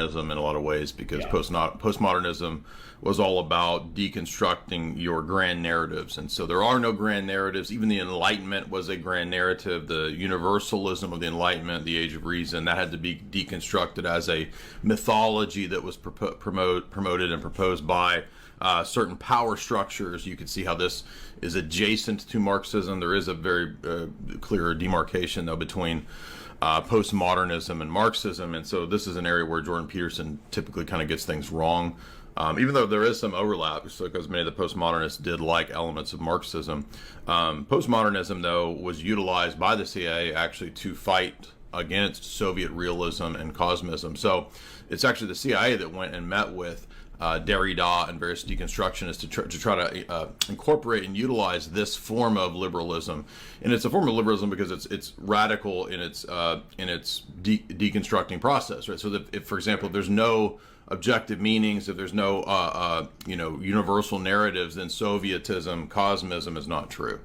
postmodernism in a lot of ways, because Yeah. postmodernism was all about deconstructing your grand narratives. And so there are no grand narratives. Even the Enlightenment was a grand narrative. The universalism of the Enlightenment, the Age of Reason, that had to be deconstructed as a mythology that was promoted and proposed by certain power structures. You can see how this is adjacent to Marxism. There is a very clear demarcation, though, between postmodernism and Marxism. And so this is an area where Jordan Peterson typically kind of gets things wrong. Even though there is some overlap, because many of the postmodernists did like elements of Marxism. Postmodernism, though, was utilized by the CIA actually to fight against Soviet realism and cosmism. So it's actually the CIA that went and met with Derrida and various deconstructionists to try to incorporate and utilize this form of liberalism. And it's a form of liberalism because it's radical in its deconstructing process, right? So that if, for example, if there's no objective meanings, if there's no universal narratives, then Sovietism, cosmism is not true.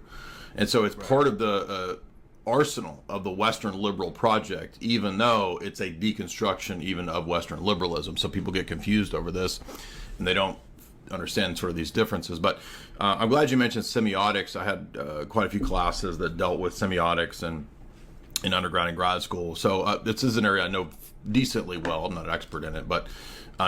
And so it's part of the arsenal of the Western liberal project, even though it's a deconstruction even of Western liberalism. So people get confused over this and they don't understand sort of these differences. But I'm glad you mentioned semiotics. I had quite a few classes that dealt with semiotics and in undergrad and grad school. So this is an area I know decently well. I'm not an expert in it, but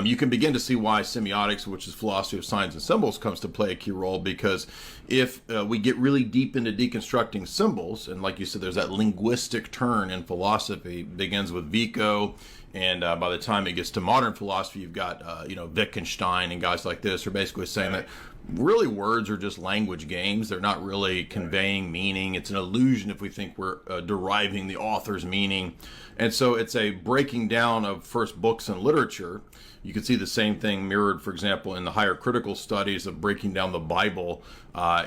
you can begin to see why semiotics, which is philosophy of signs and symbols, comes to play a key role. Because if we get really deep into deconstructing symbols, and like you said, there's that linguistic turn in philosophy, begins with Vico, and by the time it gets to modern philosophy, you've got Wittgenstein and guys like this are basically saying that really words are just language games. They're not really conveying meaning. It's an illusion if we think we're deriving the author's meaning. And so it's a breaking down of first books and literature. You can see the same thing mirrored, for example, in the higher critical studies of breaking down the Bible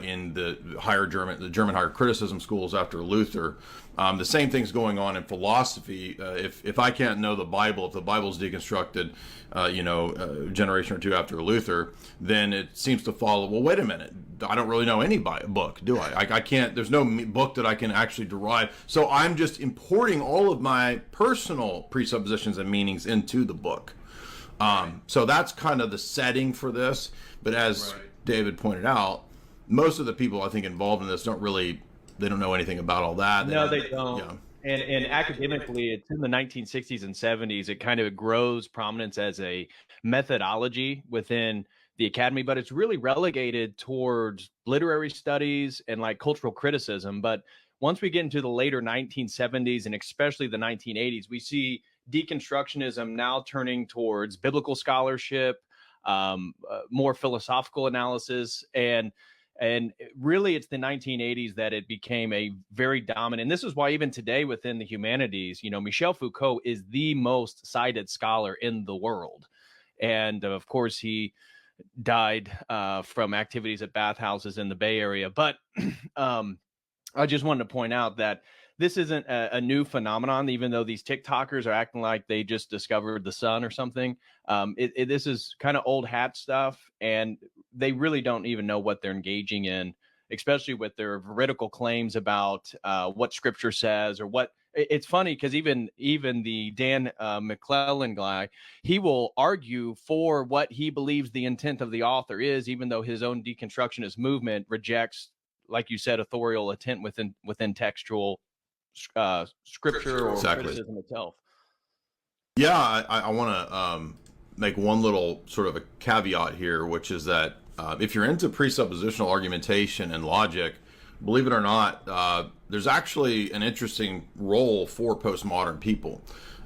in the German higher criticism schools after Luther. The same thing's going on in philosophy. If I can't know the Bible, if the Bible's deconstructed, a generation or two after Luther, then it seems to follow, well, wait a minute, I don't really know any book, do I? I can't, there's no book that I can actually derive. So I'm just importing all of my personal presuppositions and meanings into the book. So that's kind of the setting for this. But as David pointed out, most of the people I think involved in this don't know anything about all that. No, they don't. Yeah. And academically, it's in the 1960s and 70s. It kind of grows prominence as a methodology within the academy, but it's really relegated towards literary studies and like cultural criticism. But once we get into the later 1970s and especially the 1980s, we see deconstructionism now turning towards biblical scholarship, more philosophical analysis, and really it's the 1980s that it became a very dominant. And this is why even today within the humanities, Michel Foucault is the most cited scholar in the world. And of course, he died from activities at bathhouses in the Bay Area. But I just wanted to point out that this isn't a new phenomenon, even though these TikTokers are acting like they just discovered the sun or something. This is kind of old hat stuff, and they really don't even know what they're engaging in, especially with their veridical claims about what scripture says or what. It's funny because even the Dan McClellan guy, he will argue for what he believes the intent of the author is, even though his own deconstructionist movement rejects, like you said, authorial intent within textual scripture or criticism itself. Yeah, I want to make one little sort of a caveat here, which is that if you're into presuppositional argumentation and logic, believe it or not, there's actually an interesting role for postmodern people.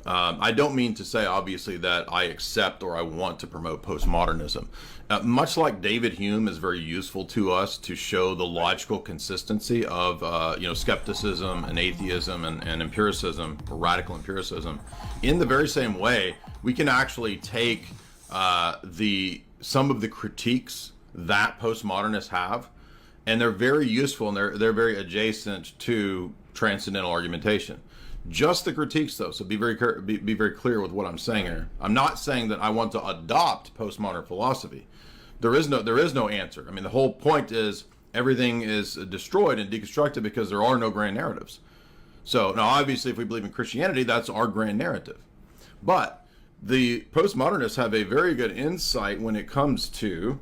I don't mean to say, obviously, that I accept or I want to promote postmodernism. Much like David Hume is very useful to us to show the logical consistency of skepticism and atheism and empiricism, or radical empiricism. In the very same way, we can actually take some of the critiques that postmodernists have, and they're very useful and they're very adjacent to transcendental argumentation. Just the critiques, though, so be very clear with what I'm saying here. I'm not saying that I want to adopt postmodern philosophy. There is no answer. I mean, the whole point is everything is destroyed and deconstructed because there are no grand narratives. So now, obviously, if we believe in Christianity, that's our grand narrative. But the postmodernists have a very good insight when it comes to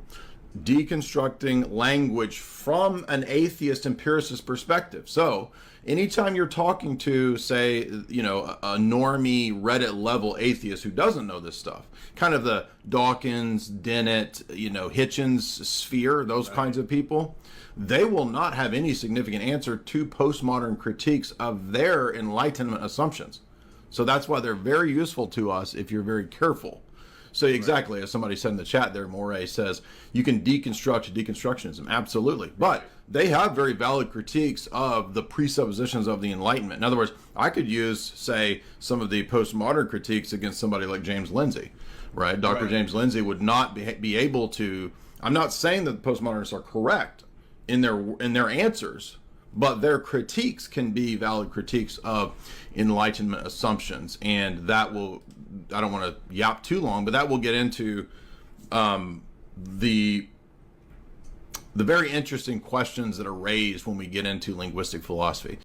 deconstructing language from an atheist empiricist perspective. So anytime you're talking to, say, a normie Reddit level atheist who doesn't know this stuff, kind of the Dawkins, Dennett, Hitchens sphere, those kinds of people, they will not have any significant answer to postmodern critiques of their Enlightenment assumptions. So that's why they're very useful to us if you're very careful. So exactly, as somebody said in the chat there, Moray says, you can deconstruct deconstructionism. Absolutely. But they have very valid critiques of the presuppositions of the Enlightenment. In other words, I could use, say, some of the postmodern critiques against somebody like James Lindsay, right? Dr. James Lindsay would not be able to, I'm not saying that the postmodernists are correct in their answers, but their critiques can be valid critiques of Enlightenment assumptions. And that will, I don't want to yap too long, but that will get into the very interesting questions that are raised when we get into linguistic philosophy.